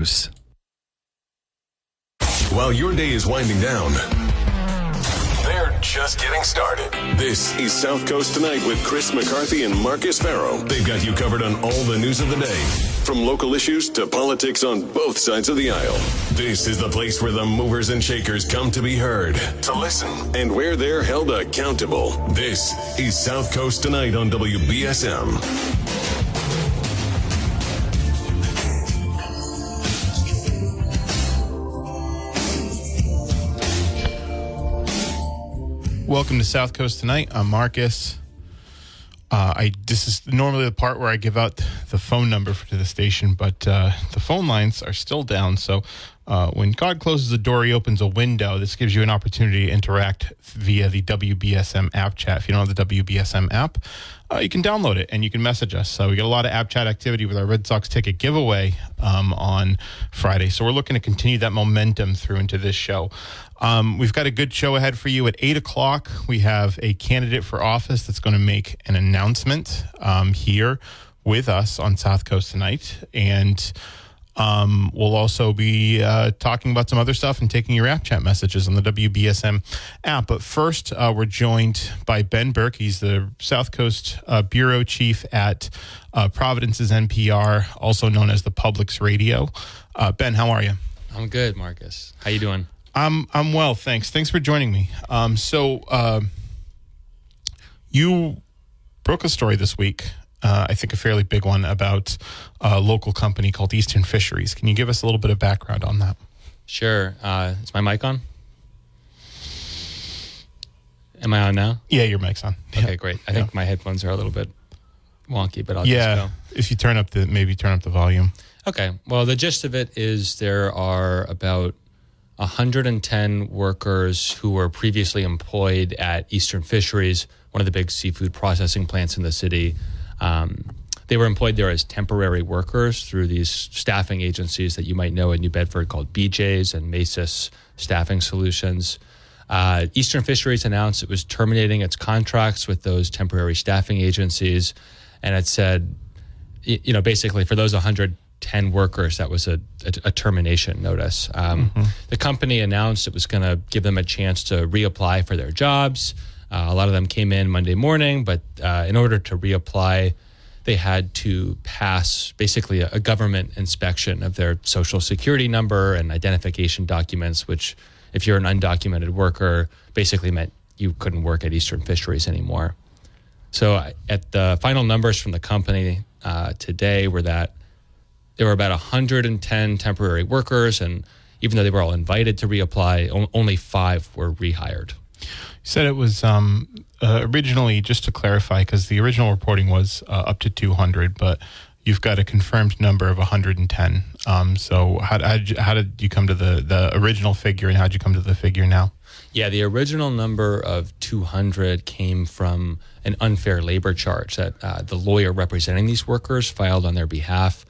news. While your day is winding down, they're just getting started. This is South Coast Tonight with Chris McCarthy and Marcus Farrow. They've got you covered on all the news of the day, from local issues to politics on both sides of the aisle. This is the place where the movers and shakers come to be heard, to listen, and where they're held accountable. This is South Coast Tonight on WBSM. Welcome to South Coast Tonight. I'm Marcus. This is normally the part where I give out the phone number to the station, but the phone lines are still down. So when God closes a door, he opens a window. This gives you an opportunity to interact via the WBSM app chat. If you don't have the WBSM app, you can download it and you can message us. So we got a lot of app chat activity with our Red Sox ticket giveaway on Friday. So we're looking to continue that momentum through into this show. We've got a good show ahead for you. At 8 o'clock, we have a candidate for office that's going to make an announcement here with us on South Coast Tonight. And we'll also be talking about some other stuff and taking your app chat messages on the WBSM app. But first, we're joined by Ben Berke. He's the South Coast Bureau Chief at Providence's NPR, also known as the Public's Radio. Ben, how are you? I'm good, Marcus. How you doing? I'm well, thanks. Thanks for joining me. So you broke a story this week, I think a fairly big one, about a local company called Eastern Fisheries. Can you give us a little bit of background on that? Sure. Is my mic on? Am I on now? Yeah, your mic's on. Okay, Yeah. great. I think my headphones are a little bit wonky, but I'll Yeah, just go. if you turn up the volume. Okay. Well, the gist of it is there are about 110 workers who were previously employed at Eastern Fisheries, one of the big seafood processing plants in the city. They were employed there as temporary workers through these staffing agencies that you might know in New Bedford called BJ's and Macis Staffing Solutions. Eastern Fisheries announced it was terminating its contracts with those temporary staffing agencies, and it said, basically for those 110 workers, that was a termination notice. The company announced it was going to give them a chance to reapply for their jobs. A lot of them came in Monday morning, but in order to reapply, they had to pass basically a government inspection of their social security number and identification documents, which if you're an undocumented worker, basically meant you couldn't work at Eastern Fisheries anymore. So at the final numbers from the company today were that there were about 110 temporary workers, and even though they were all invited to reapply, only 5 were rehired. You said it was originally, just to clarify, because the original reporting was up to 200, but you've got a confirmed number of 110. So how did you come to the original figure, and how did you come to the figure now? Yeah, the original number of 200 came from an unfair labor charge that the lawyer representing these workers filed on their behalf.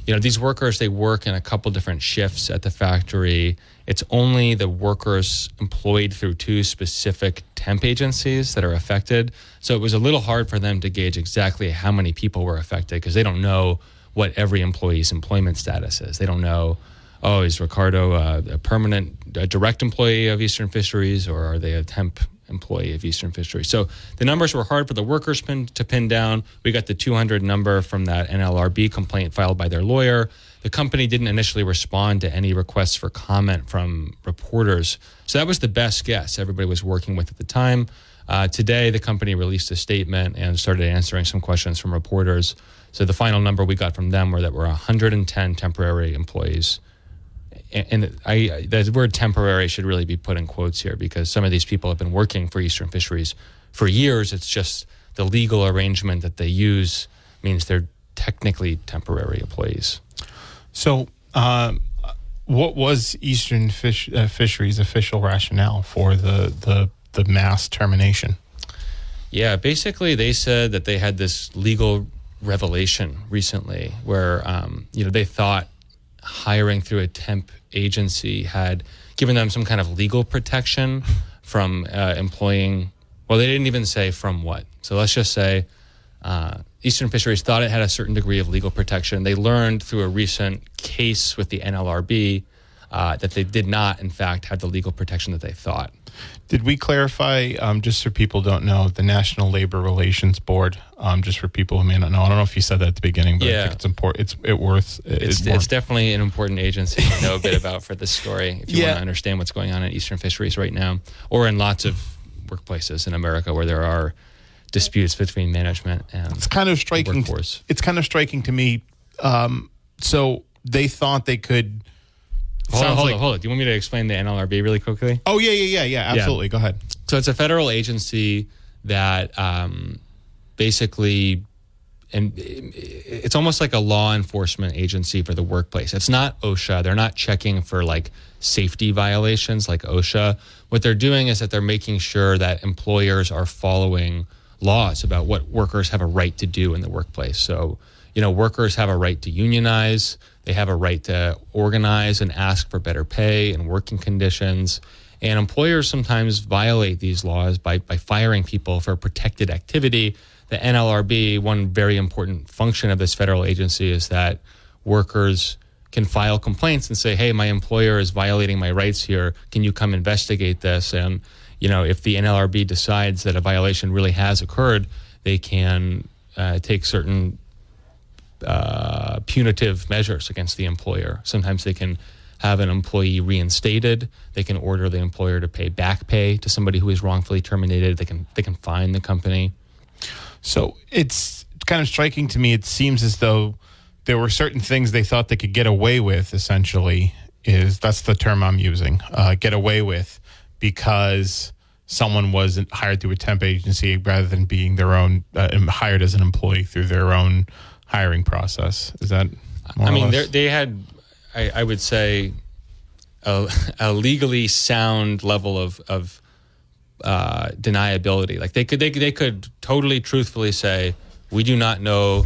These workers, they work in a couple different shifts at the factory. It's only the workers employed through 2 specific temp agencies that are affected. So it was a little hard for them to gauge exactly how many people were affected because they don't know what every employee's employment status is. They don't know, is Ricardo a permanent direct employee of Eastern Fisheries, or are they a temp employee of Eastern Fisheries? So the numbers were hard for the workers to pin down. We got the 200 number from that NLRB complaint filed by their lawyer. The company didn't initially respond to any requests for comment from reporters. So that was the best guess everybody was working with at the time. Today, the company released a statement and started answering some questions from reporters. So the final number we got from them were 110 temporary employees. And the word temporary should really be put in quotes here because some of these people have been working for Eastern Fisheries for years. It's just the legal arrangement that they use means they're technically temporary employees. So what was Eastern Fisheries' official rationale for the mass termination? Yeah, basically they said that they had this legal revelation recently where, they thought hiring through a temp agency had given them some kind of legal protection from employing, well, they didn't even say from what. So let's just say Eastern Fisheries thought it had a certain degree of legal protection. They learned through a recent case with the NLRB that they did not, in fact, have the legal protection that they thought. Did we clarify, just so people don't know, the National Labor Relations Board, just for people who may not know? I don't know if you said that at the beginning, but I think it's important. It's definitely an important agency to know a bit about for this story if you want to understand what's going on in Eastern Fisheries right now, or in lots of workplaces in America where there are disputes between management and it's kind of striking. Workforce. It's kind of striking to me. So they thought they could. Hold on. Do you want me to explain the NLRB really quickly? Oh, yeah. Absolutely. Go ahead. So it's a federal agency that basically, and it's almost like a law enforcement agency for the workplace. It's not OSHA. They're not checking for like safety violations like OSHA. What they're doing is that they're making sure that employers are following laws about what workers have a right to do in the workplace. So, workers have a right to unionize. They have a right to organize and ask for better pay and working conditions. And employers sometimes violate these laws by firing people for protected activity. The NLRB, one very important function of this federal agency is that workers can file complaints and say, hey, my employer is violating my rights here. Can you come investigate this? And, if the NLRB decides that a violation really has occurred, they can take certain punitive measures against the employer. Sometimes they can have an employee reinstated. They can order the employer to pay back pay to somebody who is wrongfully terminated. They can fine the company. So it's kind of striking to me. It seems as though there were certain things they thought they could get away with. Essentially, that's the term I'm using. Get away with because someone wasn't hired through a temp agency rather than being their own hired as an employee through their own hiring process. Is that more or less? They had, I would say, a legally sound level of deniability. Like they could totally truthfully say, we do not know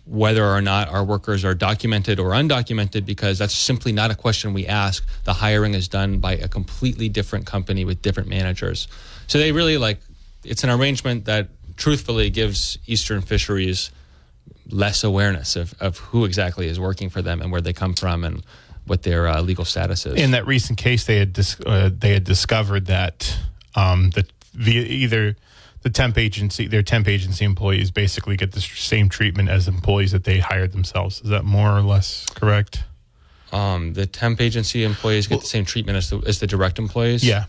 whether or not our workers are documented or undocumented because that's simply not a question we ask. The hiring is done by a completely different company with different managers. So they really it's an arrangement that truthfully gives Eastern Fisheries less awareness of who exactly is working for them and where they come from and what their legal status is. In that recent case, they had discovered that either their temp agency employees basically get the same treatment as employees that they hired themselves. Is that more or less correct? The temp agency employees get the same treatment as the direct employees? Yeah.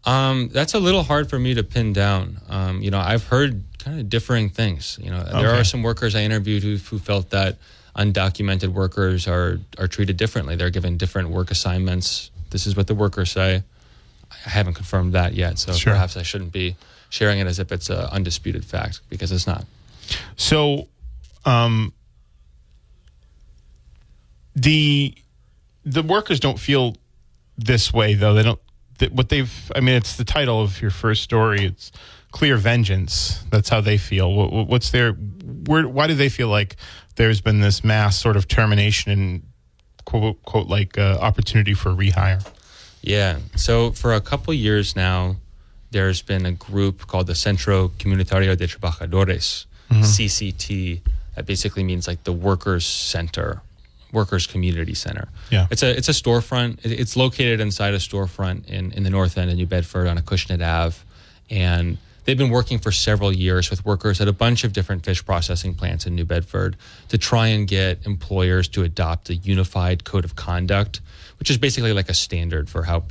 That's a little hard for me to pin down. I've heard kind of differing things. There are some workers I interviewed who felt that undocumented workers are treated differently. They're given different work assignments. This is what the workers say. I haven't confirmed that yet, so perhaps I shouldn't be sharing it as if it's an undisputed fact because it's not. So, the workers don't feel this way though. They don't. It's the title of your first story. It's clear vengeance. That's how they feel. Why do they feel like there's been this mass sort of termination and quote opportunity for rehire? Yeah. So for a couple years now, there's been a group called the Centro Comunitario de Trabajadores, CCT. That basically means like the Workers Center. Workers Community Center. Yeah, it's a storefront. It's located inside a storefront in the north end of New Bedford on Acushnet Ave, and they've been working for several years with workers at a bunch of different fish processing plants in New Bedford to try and get employers to adopt a unified code of conduct, which is basically like a standard for how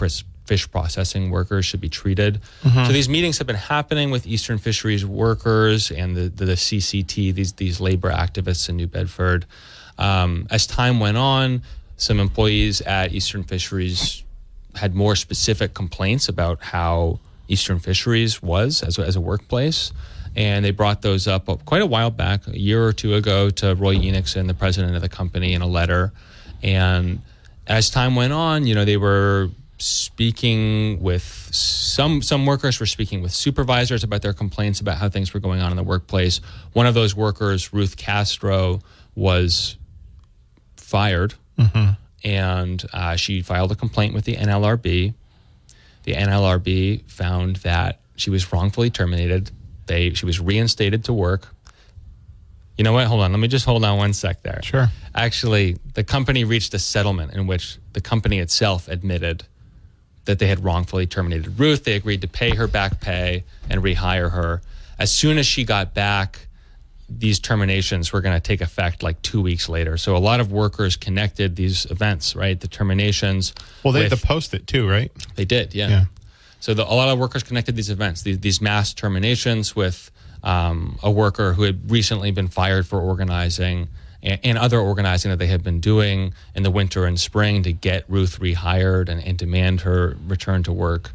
fish processing workers should be treated. So these meetings have been happening with Eastern Fisheries workers and the CCT, these labor activists in New Bedford. As time went on, some employees at Eastern Fisheries had more specific complaints about how Eastern Fisheries was as a workplace, and they brought those up quite a while back, a year or two ago, to Roy Enixon, the president of the company, in a letter. And as time went on, they were speaking with some workers were speaking with supervisors about their complaints about how things were going on in the workplace. One of those workers, Ruth Castro, was fired, and she filed a complaint with the NLRB. The NLRB found that she was wrongfully terminated She was reinstated to work. You know what? Hold on. Let me just hold on one sec there. Sure. Actually, the company reached a settlement in which the company itself admitted that they had wrongfully terminated Ruth. They agreed to pay her back pay and rehire her. As soon as she got back, these terminations were going to take effect like 2 weeks later. So a lot of workers connected these events, right? The terminations. Well, they had to post it too, right? They did, yeah. So a lot of workers connected these events, these mass terminations with a worker who had recently been fired for organizing and other organizing that they had been doing in the winter and spring to get Ruth rehired and demand her return to work.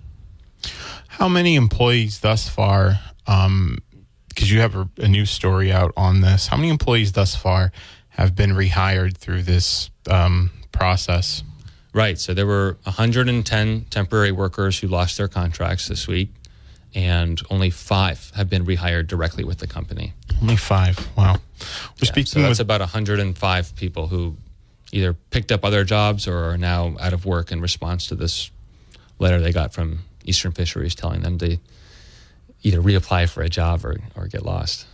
How many employees thus far, because you have a new story out on this, how many employees thus far have been rehired through this process? Right. So there were 110 temporary workers who lost their contracts this week, and only 5 have been rehired directly with the company. Only 5. Wow. So that's about 105 people who either picked up other jobs or are now out of work in response to this letter they got from Eastern Fisheries telling them to either reapply for a job or get lost.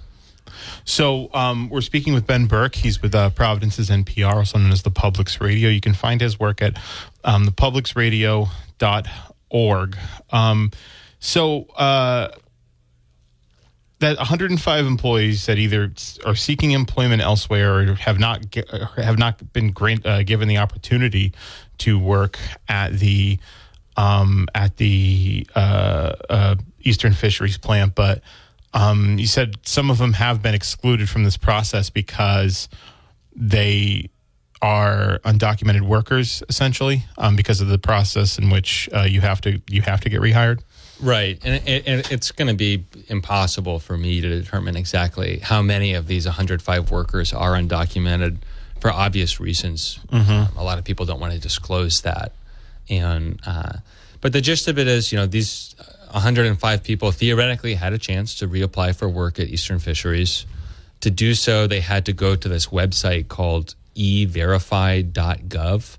So we're speaking with Ben Berke. He's with Providence's NPR, also known as the Public's Radio. You can find his work at thepublicsradio.org. That 105 employees that either are seeking employment elsewhere or have not been given the opportunity to work at the Eastern Fisheries plant, but you said some of them have been excluded from this process because they are undocumented workers, essentially, because of the process in which you have to get rehired. Right, and it's going to be impossible for me to determine exactly how many of these 105 workers are undocumented for obvious reasons. Mm-hmm. A lot of people don't want to disclose that, but the gist of it is, these 105 people theoretically had a chance to reapply for work at Eastern Fisheries. To do so, they had to go to this website called everify.gov,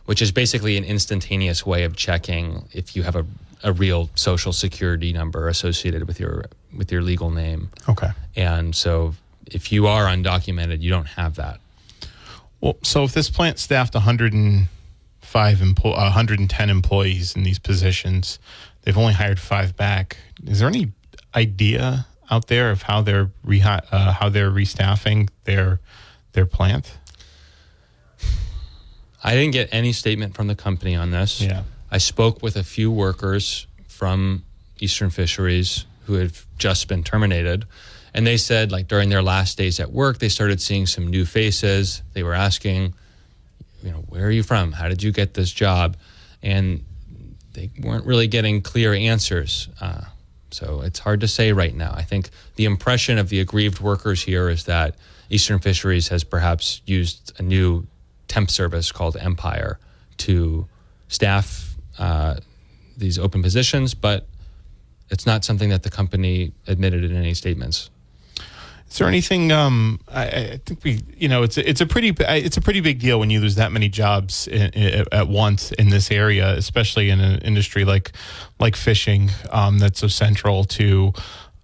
which is basically an instantaneous way of checking if you have a real social security number associated with your legal name. Okay. And so if you are undocumented, you don't have that. Well, so if this plant staffed 110 employees in these positions, they've only hired 5 back. Is there any idea out there of how they're restaffing their plant? I didn't get any statement from the company on this. Yeah. I spoke with a few workers from Eastern Fisheries who have just been terminated, and they said, like, during their last days at work, they started seeing some new faces. They were asking, where are you from? How did you get this job? And they weren't really getting clear answers. So it's hard to say right now. I think the impression of the aggrieved workers here is that Eastern Fisheries has perhaps used a new temp service called Empire to staff these open positions, but it's not something that the company admitted in any statements. Is there anything? I think it's a pretty big deal when you lose that many jobs at once in this area, especially in an industry like fishing that's so central to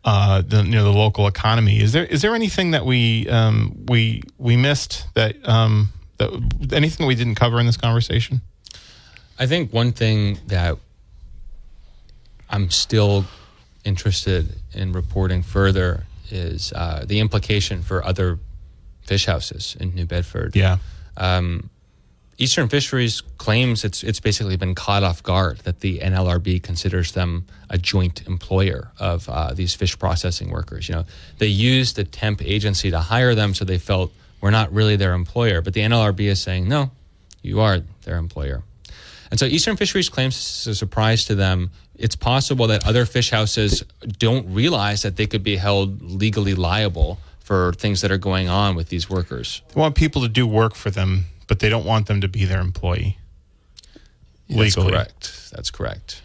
the local economy. Is there anything that we missed that anything that we didn't cover in this conversation? I think one thing that I'm still interested in reporting further is the implication for other fish houses in New Bedford. Yeah. Eastern Fisheries claims it's basically been caught off guard that the NLRB considers them a joint employer of these fish processing workers. They used a temp agency to hire them, so they felt we're not really their employer. But the NLRB is saying, no, you are their employer. And so Eastern Fisheries claims this is a surprise to them. It's possible that other fish houses don't realize that they could be held legally liable for things that are going on with these workers. They want people to do work for them, but they don't want them to be their employee. Legally. That's correct.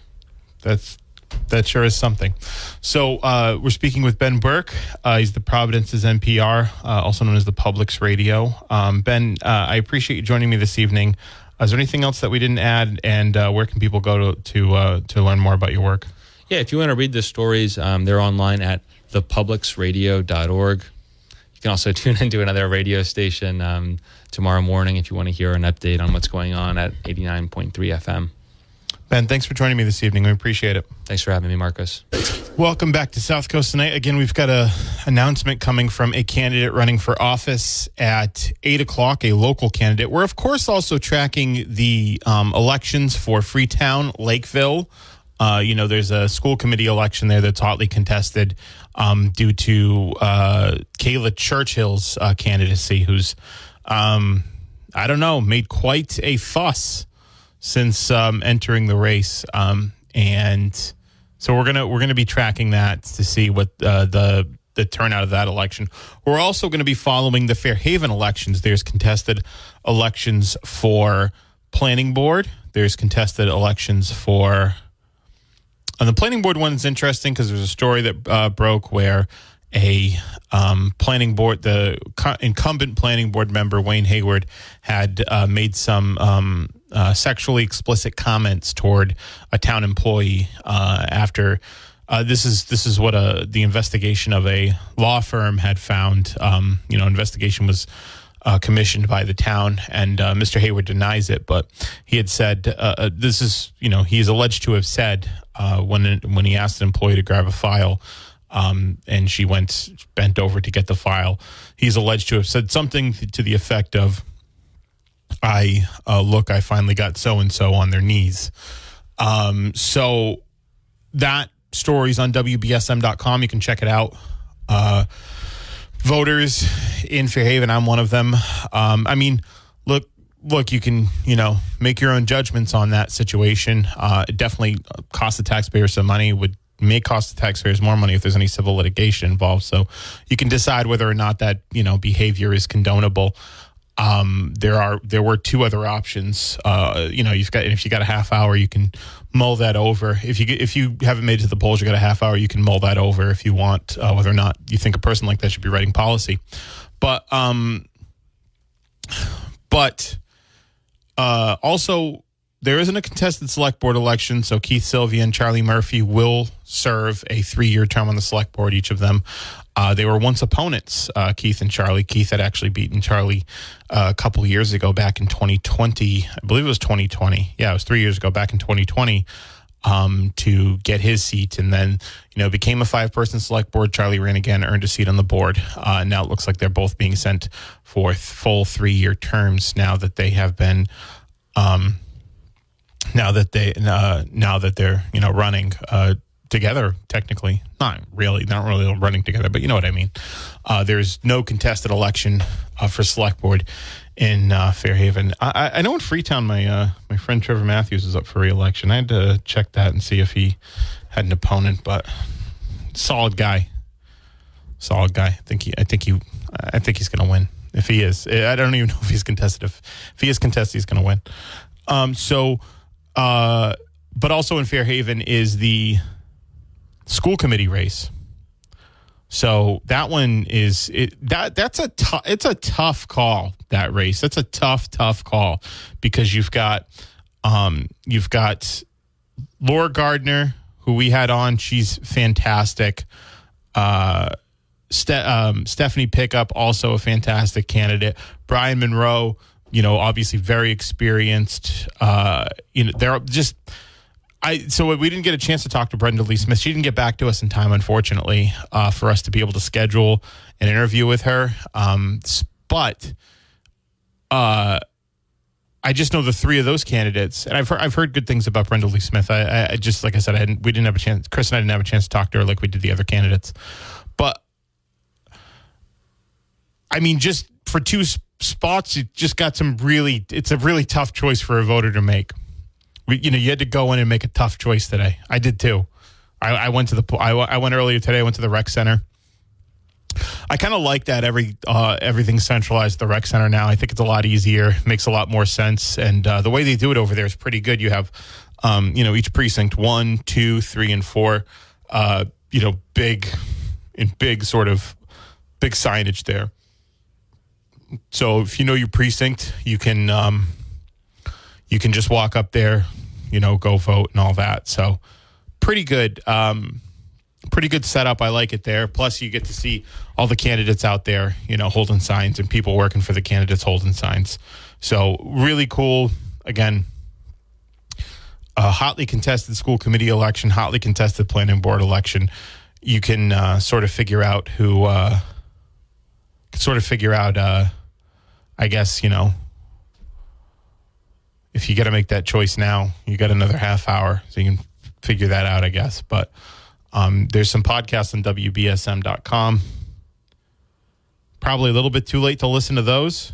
That sure is something. So we're speaking with Ben Berke. He's the Providence's NPR, also known as the Public's Radio. Ben, I appreciate you joining me this evening. Is there anything else that we didn't add, and where can people go to learn more about your work? Yeah, if you want to read the stories, they're online at thepublicsradio.org. You can also tune into another radio station tomorrow morning if you want to hear an update on what's going on at 89.3 FM. Ben, thanks for joining me this evening. We appreciate it. Thanks for having me, Marcus. Welcome back to South Coast Tonight. Again, we've got an announcement coming from a candidate running for office at 8 o'clock, a local candidate. We're, of course, also tracking the elections for Freetown, Lakeville. There's a school committee election there that's hotly contested due to Kayla Churchill's candidacy, who's, made quite a fuss since entering the race. And so we're gonna be tracking that to see what the turnout of that election. We're also going to be following the Fairhaven elections. There's contested elections for planning board. There's contested elections for... And the planning board one is interesting because there's a story that broke where a planning board, the incumbent planning board member, Wayne Hayward, had made some sexually explicit comments toward a town employee after this is what the investigation of a law firm had found. Investigation was commissioned by the town, and Mr. Hayward denies it, but he had said he is alleged to have said when he asked an employee to grab a file and she bent over to get the file, he's alleged to have said something to the effect of, I finally got so-and-so on their knees. So that story's on WBSM.com. You can check it out. Voters in Fairhaven, I'm one of them. Look, you can, make your own judgments on that situation. It definitely cost the taxpayers some money, may cost the taxpayers more money if there's any civil litigation involved. So you can decide whether or not that, behavior is condonable. There were two other options. If you got a half hour, you can mull that over. If you haven't made it to the polls, you got a half hour, you can mull that over if you want, whether or not you think a person like that should be writing policy. But also there isn't a contested select board election, so Keith Sylvia and Charlie Murphy will serve a 3-year term on the select board, each of them. They were once opponents, Keith and Charlie. Keith had actually beaten Charlie a couple of years ago, back in 2020. I believe it was 2020. Yeah, it was 3 years ago, back in 2020, to get his seat. And then, became a 5-person select board. Charlie ran again, earned a seat on the board. Now it looks like they're both being sent for full 3-year terms now that they have been... Now that they're running together, technically not really running together, but you know what I mean. There's no contested election for select board in Fairhaven. I know in Freetown, my friend Trevor Matthews is up for re-election. I had to check that and see if he had an opponent, but solid guy. I think he's going to win. If he is, I don't even know if he's contested. If he is contested, he's going to win. But also in Fairhaven is the school committee race. So that one is it's a tough call, that race. That's a tough call because you've got Laura Gardner, who we had on. She's fantastic. Stephanie Pickup, also a fantastic candidate. Brian Monroe, obviously very experienced. They're just... So we didn't get a chance to talk to Brenda Lee Smith. She didn't get back to us in time, unfortunately, for us to be able to schedule an interview with her. But I just know the three of those candidates, and I've heard good things about Brenda Lee Smith. I just, like I said, we didn't have a chance. Chris and I didn't have a chance to talk to her like we did the other candidates. But just for two spots, you just got it's a really tough choice for a voter to make. You had to go in and make a tough choice today. I did too. I went earlier today. I went to the rec center. I kind of like that everything's centralized at the rec center now. I think it's a lot easier, makes a lot more sense, and the way they do it over there is pretty good. You have, each precinct 1, 2, 3, and 4. Big signage there. So if you know your precinct, you can just walk up there, go vote and all that. So pretty good. pretty good setup. I like it there. Plus, you get to see all the candidates out there, holding signs, and people working for the candidates holding signs. So really cool. Again, a hotly contested school committee election, hotly contested planning board election. You can sort of figure out who, I guess, if you got to make that choice now, you got another half hour, so you can figure that out, I guess. But there's some podcasts on WBSM.com. Probably a little bit too late to listen to those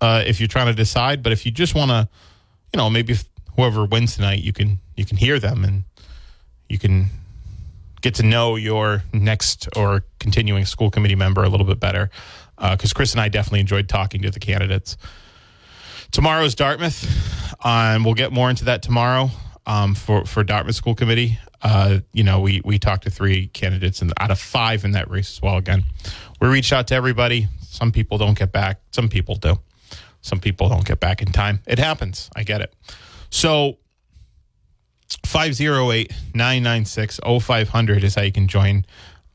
if you're trying to decide. But if you just want to, maybe whoever wins tonight, you can hear them and you can get to know your next or continuing school committee member a little bit better. Because Chris and I definitely enjoyed talking to the candidates. Tomorrow's Dartmouth, and we'll get more into that tomorrow for Dartmouth School Committee. We talked to 3 candidates out of 5 in that race as well. Again, we reached out to everybody. Some people don't get back. Some people do. Some people don't get back in time. It happens. I get it. So 508-996-0500 is how you can join.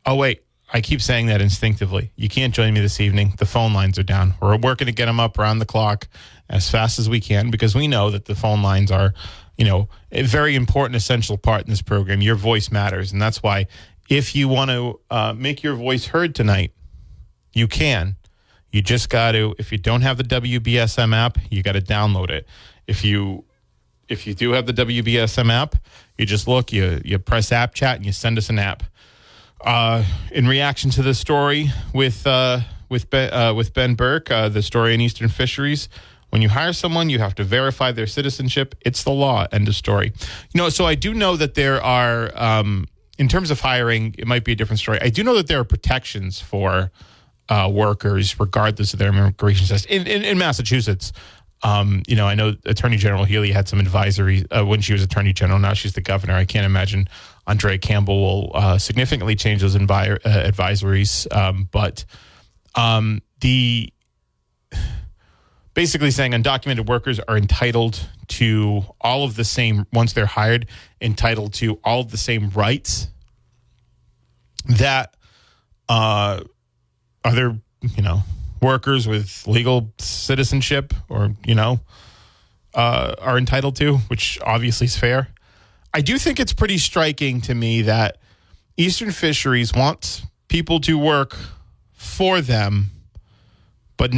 Oh, wait. I keep saying that instinctively. You can't join me this evening. The phone lines are down. We're working to get them up around the clock as fast as we can because we know that the phone lines are, a very important, essential part in this program. Your voice matters. And that's why if you want to make your voice heard tonight, you can. You just got to, if you don't have the WBSM app, you got to download it. If you do have the WBSM app, you just look, you press app chat and you send us an app. In reaction to the story with Ben Berke, the story in Eastern Fisheries, when you hire someone, you have to verify their citizenship. It's the law. End of story. So I do know that there are, in terms of hiring, it might be a different story. I do know that there are protections for workers regardless of their immigration status. In Massachusetts, I know Attorney General Healy had some advisory when she was Attorney General. Now she's the governor. I can't imagine Andre Campbell will significantly change those advisories. But the basically saying undocumented workers are entitled to all of the same, once they're hired, entitled to all of the same rights that other, workers with legal citizenship or, are entitled to, which obviously is fair. I do think it's pretty striking to me that Eastern Fisheries wants people to work for them, but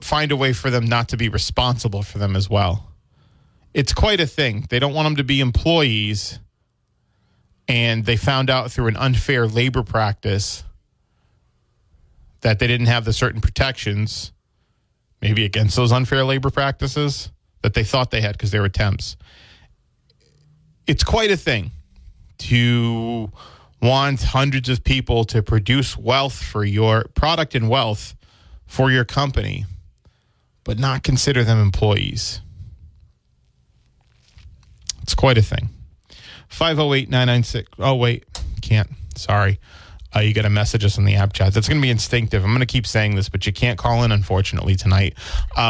find a way for them not to be responsible for them as well. It's quite a thing. They don't want them to be employees, and they found out through an unfair labor practice that they didn't have the certain protections, maybe against those unfair labor practices that they thought they had because they were temps. It's quite a thing to want hundreds of people to produce wealth for your product and wealth for your company, but not consider them employees. It's quite a thing. 508-996. Oh, wait. Can't. Sorry. You got to message us on the app chat. That's going to be instinctive. I'm going to keep saying this, but you can't call in, unfortunately, tonight.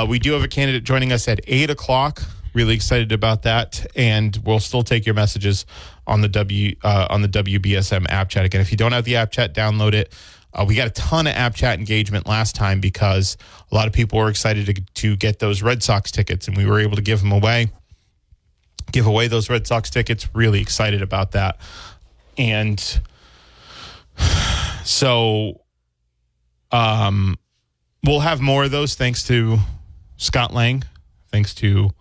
We do have a candidate joining us at 8 o'clock. Really excited about that. And we'll still take your messages on the WBSM app chat. Again, if you don't have the app chat, download it. We got a ton of app chat engagement last time because a lot of people were excited to get those Red Sox tickets, and we were able to give away those Red Sox tickets. Really excited about that. And so we'll have more of those thanks to Scott Lang, thanks to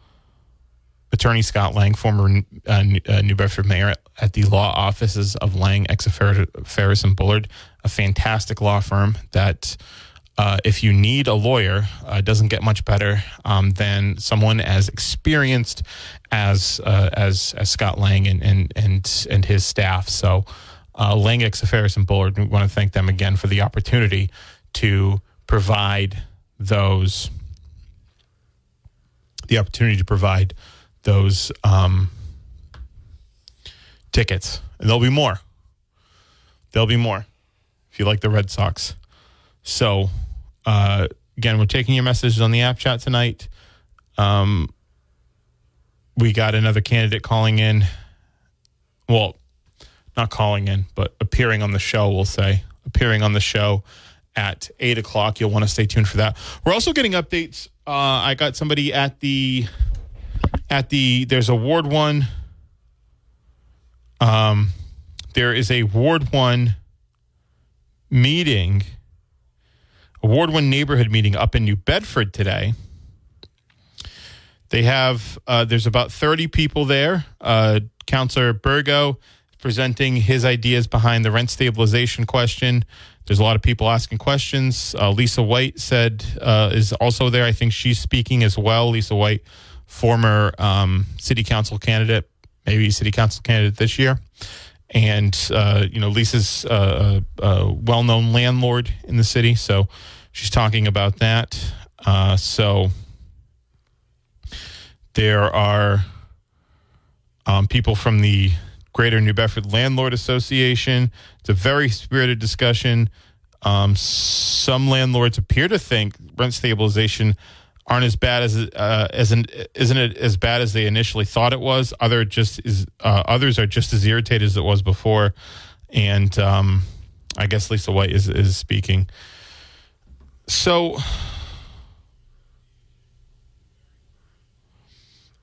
Attorney Scott Lang, former New Bedford mayor at the law offices of Lang, Ferris and Bullard, a fantastic law firm that if you need a lawyer, doesn't get much better than someone as experienced as Scott Lang and his staff. So Lang, Ferris and Bullard, we want to thank them again for the opportunity to provide those tickets. And there'll be more. If you like the Red Sox. So, again, we're taking your messages on the app chat tonight. We got another candidate calling in. Well, not calling in, but appearing on the show, we'll say. Appearing on the show at 8 o'clock. You'll want to stay tuned for that. We're also getting updates. I got somebody there's a Ward 1. There is a Ward 1 meeting, a Ward 1 neighborhood meeting up in New Bedford today. They have, there's about 30 people there. Councillor Burgo presenting his ideas behind the rent stabilization question. There's a lot of people asking questions. Lisa White is also there. I think she's speaking as well. Lisa White, former city council candidate, maybe city council candidate this year. And, Lisa's a well-known landlord in the city. So she's talking about that. So there are people from the Greater New Bedford Landlord Association. It's a very spirited discussion. Some landlords appear to think rent stabilization aren't as bad isn't it as bad as they initially thought it was. Others are just as irritated as it was before. And I guess Lisa White is speaking. So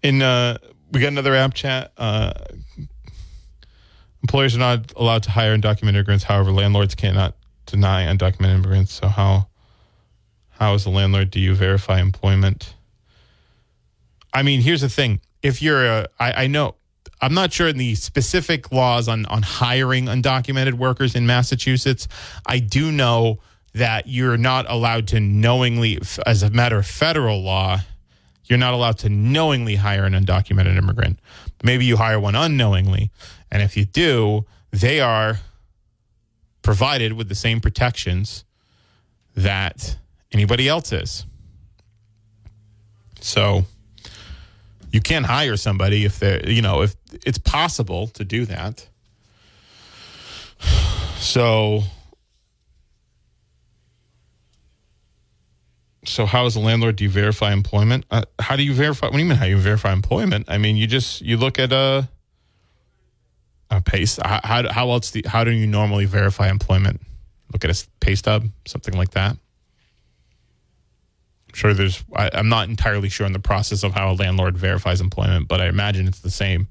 we got another app chat. Employers are not allowed to hire undocumented immigrants. However, landlords cannot deny undocumented immigrants. So how as a landlord do you verify employment? I mean, here's the thing. If you're I know, I'm not sure in the specific laws on hiring undocumented workers in Massachusetts. I do know that you're not allowed to knowingly, as a matter of federal law, you're not allowed to knowingly hire an undocumented immigrant. Maybe you hire one unknowingly. And if you do, they are provided with the same protections that anybody else is. So you can't hire somebody if if it's possible to do that. So how as a landlord do you verify employment? How do you verify? What do you mean how you verify employment? I mean, you look at a pay. How do you normally verify employment? Look at a pay stub, something like that. I'm sure I'm not entirely sure on the process of how a landlord verifies employment, but I imagine it's the same,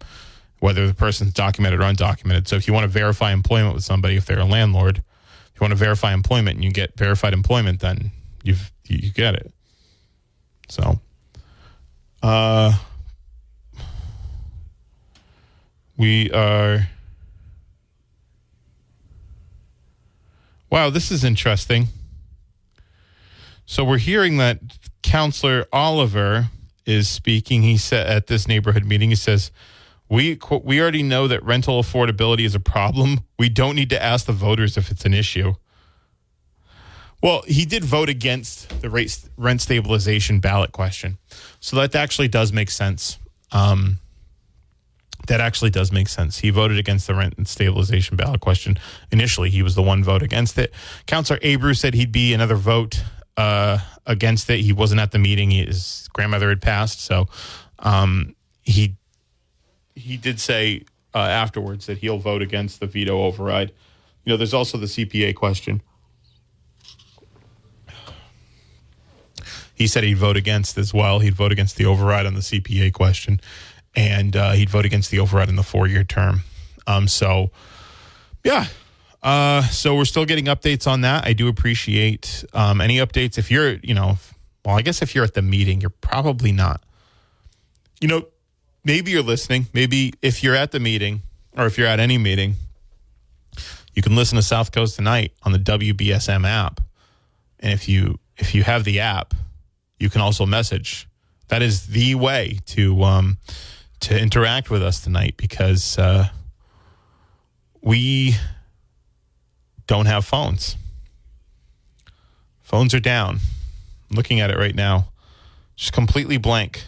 whether the person's documented or undocumented. So if you want to verify employment with somebody, if they're a landlord, if you want to verify employment and you get verified employment, then you get it. So, we are. Wow, this is interesting. So we're hearing that Councillor Oliver is speaking. He said at this neighborhood meeting, he says, we already know that rental affordability is a problem. We don't need to ask the voters if it's an issue. Well, he did vote against the rent stabilization ballot question. So that actually does make sense. That actually does make sense. He voted against the rent and stabilization ballot question. Initially, he was the one vote against it. Councillor Abreu said he'd be another vote against it. He wasn't at the meeting. His grandmother had passed. So he did say afterwards that he'll vote against the veto override. There's also the CPA question. He said he'd vote against as well. He'd vote against the override on the CPA question. And he'd vote against the override in the 4-year term. So we're still getting updates on that. I do appreciate any updates. If you're, I guess if you're at the meeting, you're probably not. Maybe you're listening. Maybe if you're at the meeting or if you're at any meeting, you can listen to South Coast Tonight on the WBSM app. And if you have the app, you can also message. That is the way to interact with us tonight because we don't have phones. Phones are down. I'm looking at it right now. Just completely blank.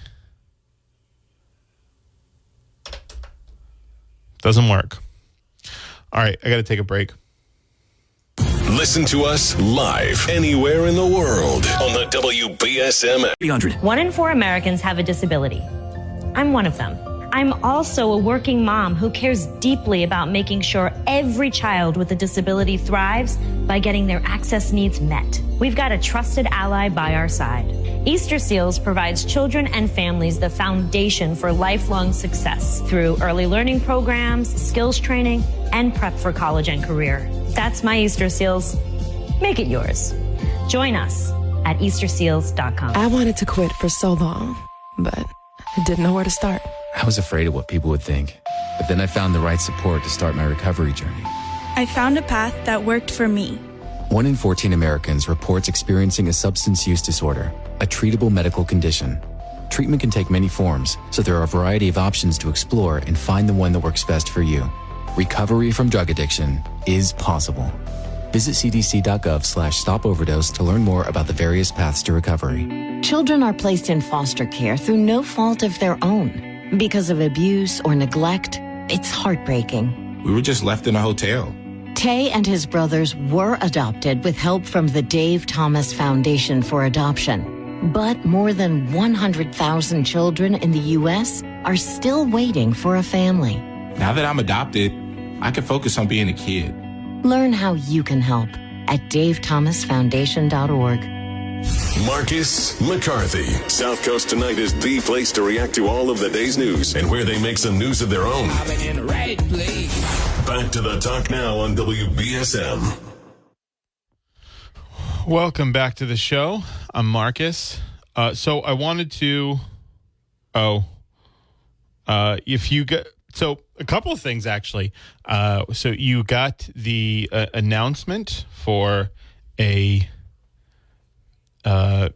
Doesn't work. All right, I got to take a break. Listen to us live anywhere in the world on the WBSM app. 300. 1 in 4 Americans have a disability. I'm one of them. I'm also a working mom who cares deeply about making sure every child with a disability thrives by getting their access needs met. We've got a trusted ally by our side. Easter Seals provides children and families the foundation for lifelong success through early learning programs, skills training, and prep for college and career. That's my Easter Seals. Make it yours. Join us at easterseals.com. I wanted to quit for so long, but I didn't know where to start. I was afraid of what people would think, but then I found the right support to start my recovery journey. I found a path that worked for me. 1 in 14 Americans reports experiencing a substance use disorder, a treatable medical condition. Treatment can take many forms, so there are a variety of options to explore and find the one that works best for you. Recovery from drug addiction is possible. Visit cdc.gov/stopoverdose to learn more about the various paths to recovery. Children are placed in foster care through no fault of their own. Because of abuse or neglect, it's heartbreaking. We were just left in a hotel. Tay and his brothers were adopted with help from the Dave Thomas Foundation for Adoption. But more than 100,000 children in the U.S. are still waiting for a family. Now that I'm adopted, I can focus on being a kid. Learn how you can help at davethomasfoundation.org. Marcus McCarthy. South Coast Tonight is the place to react to all of the day's news and where they make some news of their own. Back to the talk now on WBSM. Welcome back to the show. I'm Marcus. So I wanted to, if you get, so a couple of things actually. So you got the announcement for a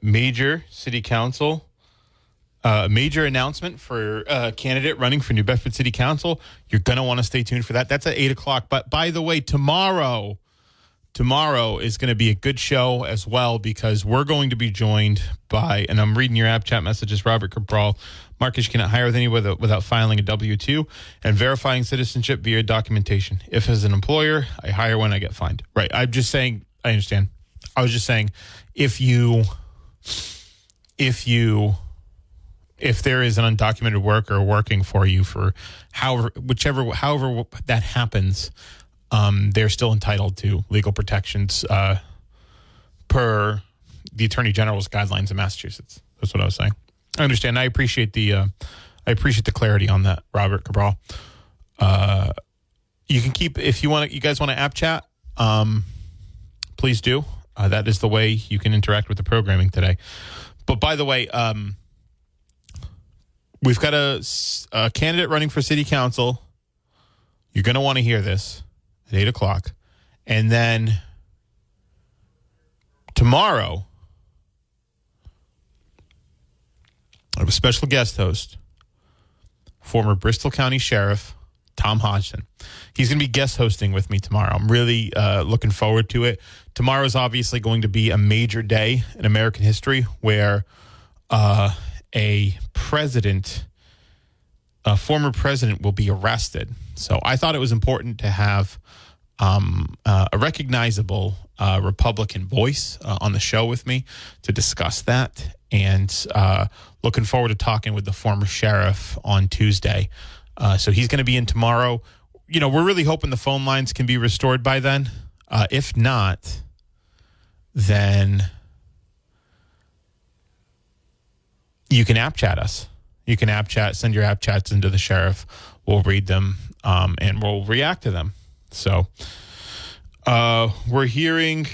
major city council, major announcement for a candidate running for New Bedford City Council. You're going to want to stay tuned for that. That's at 8 o'clock. But by the way, tomorrow is going to be a good show as well, because we're going to be joined by, and I'm reading your app chat messages, Robert Cabral. Marcus, you cannot hire with anyone without filing a W-2 and verifying citizenship via documentation. If as an employer, I hire when I get fined. Right. I'm just saying, I understand. I was just saying, if there is an undocumented worker working for you for however that happens, they're still entitled to legal protections per the Attorney General's guidelines in Massachusetts. That's what I was saying. I understand. I appreciate the clarity on that, Robert Cabral. You can keep, if you want, you guys want to app chat, please do. That is the way you can interact with the programming today. But by the way, we've got a candidate running for city council. You're going to want to hear this at 8 o'clock. And then tomorrow, I have a special guest host, former Bristol County Sheriff Tom Hodgson. He's going to be guest hosting with me tomorrow. I'm really looking forward to it. Tomorrow is obviously going to be a major day in American history where a former president will be arrested. So I thought it was important to have a recognizable Republican voice on the show with me to discuss that. And looking forward to talking with the former sheriff on Tuesday. So he's going to be in tomorrow. You know, we're really hoping the phone lines can be restored by then. If not, then you can app chat us. You can app chat, send your app chats into the sheriff. We'll read them and we'll react to them. So we're hearing...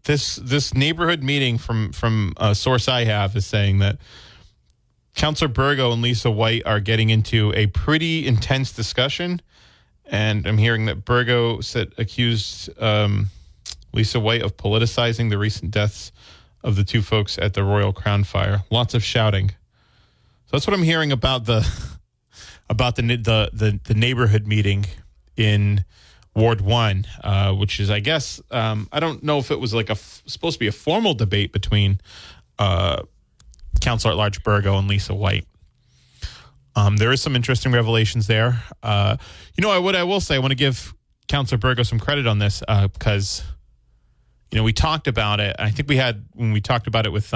this neighborhood meeting from a source I have is saying that Councilor Burgo and Lisa White are getting into a pretty intense discussion. And I'm hearing that Burgo accused Lisa White of politicizing the recent deaths of the two folks at the Royal Crown Fire. Lots of shouting. So that's what I'm hearing about the neighborhood meeting in Ward 1, which is, I guess, I don't know if it was like supposed to be a formal debate between Councilor at Large Burgo and Lisa White. There is some interesting revelations there. What I will say, I want to give Councilor Burgo some credit on this because we talked about it. I think when we talked about it with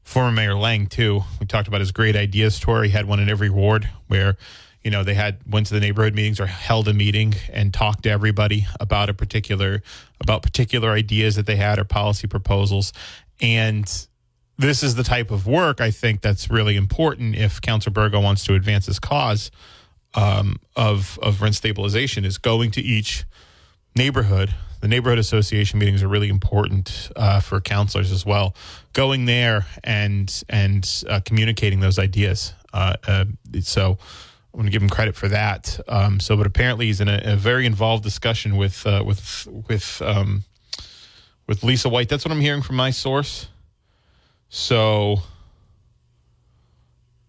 former Mayor Lang too. We talked about his great ideas tour. He had one in every ward where, they went to the neighborhood meetings or held a meeting and talked to everybody about particular ideas that they had or policy proposals. And this is the type of work I think that's really important if Councilor Berge wants to advance his cause of rent stabilization, is going to each neighborhood. The neighborhood association meetings are really important for councilors as well. Going there and communicating those ideas. So I want to give him credit for that. But apparently he's in a very involved discussion with Lisa White. That's what I'm hearing from my source. So,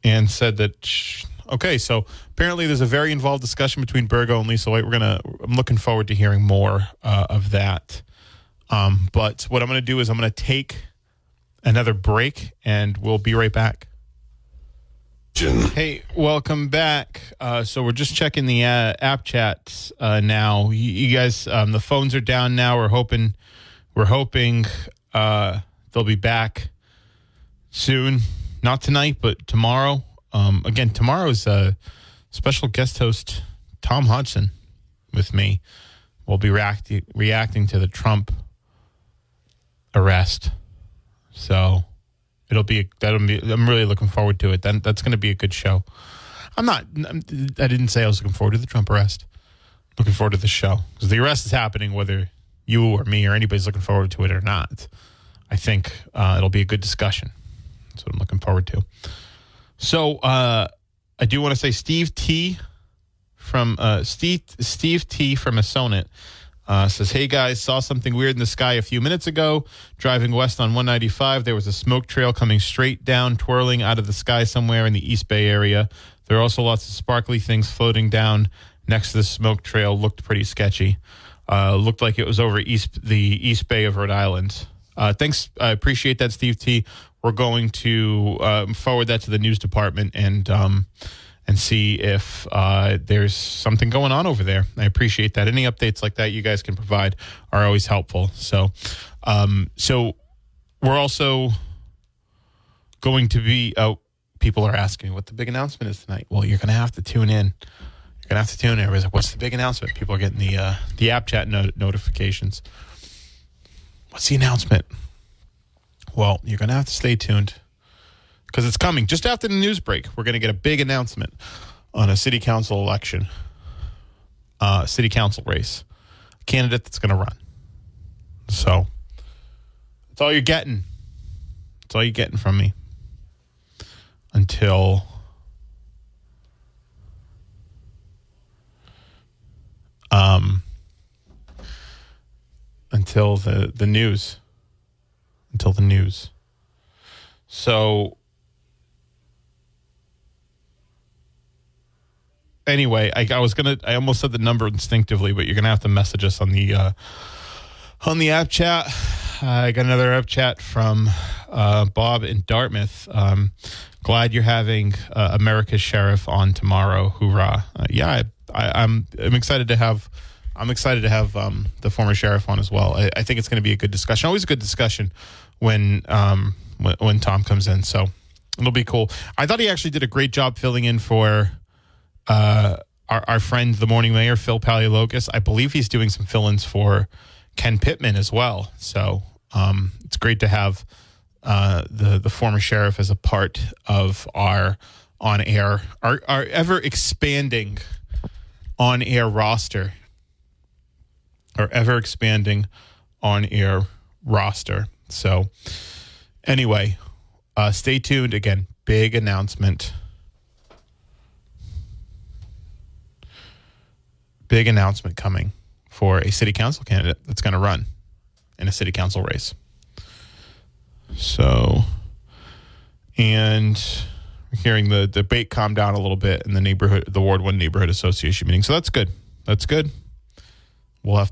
and said that. Okay, so apparently there's a very involved discussion between Berge and Lisa White. I'm looking forward to hearing more of that. But what I'm going to do is I'm going to take another break, and we'll be right back. Hey, welcome back. So we're just checking the app chat now. You guys, the phones are down now. We're hoping they'll be back soon. Not tonight, but tomorrow. Again, tomorrow's special guest host Tom Hudson with me. We'll be reacting to the Trump arrest. So I'm really looking forward to it. That's going to be a good show. I didn't say I was looking forward to the Trump arrest. Looking forward to the show because the arrest is happening whether you or me or anybody's looking forward to it or not. I think it'll be a good discussion. That's what I'm looking forward to. So I do want to say Steve T from Masonit says, "Hey guys, saw something weird in the sky a few minutes ago. Driving west on 195, there was a smoke trail coming straight down, twirling out of the sky somewhere in the East Bay area. There are also lots of sparkly things floating down next to the smoke trail. Looked pretty sketchy. Looked like it was over the East Bay of Rhode Island." Thanks. I appreciate that, Steve T. We're going to forward that to the news department and see if there's something going on over there. I appreciate that. Any updates like that you guys can provide are always helpful. So we're also going to be. Oh, people are asking what the big announcement is tonight. Well, you're going to have to tune in. You're going to have to tune in. Everybody's like, "What's the big announcement?" People are getting the app chat notifications. What's the announcement? Well, you're going to have to stay tuned because it's coming. Just after the news break, we're going to get a big announcement on a city council election, city council race, a candidate that's going to run. So that's all you're getting. That's all you're getting from me until the news. Until the news. So anyway, I almost said the number instinctively, but you're gonna have to message us on the app chat. I got another app chat from Bob in Dartmouth. Glad you're having America's Sheriff on tomorrow. Hoorah! I'm excited to have. I'm excited to have the former sheriff on as well. I think it's going to be a good discussion. Always a good discussion when Tom comes in. So it'll be cool. I thought he actually did a great job filling in for our friend, the morning mayor, Phil Paleologos. I believe he's doing some fill-ins for Ken Pittman as well. So it's great to have the former sheriff as a part of our on-air, our ever-expanding on-air roster. Our ever-expanding on-air roster. So anyway, stay tuned. Again, big announcement. Big announcement coming for a city council candidate that's going to run in a city council race. So, and we're hearing the debate calm down a little bit in the Ward 1 Neighborhood Association meeting. So that's good. That's good. We'll have to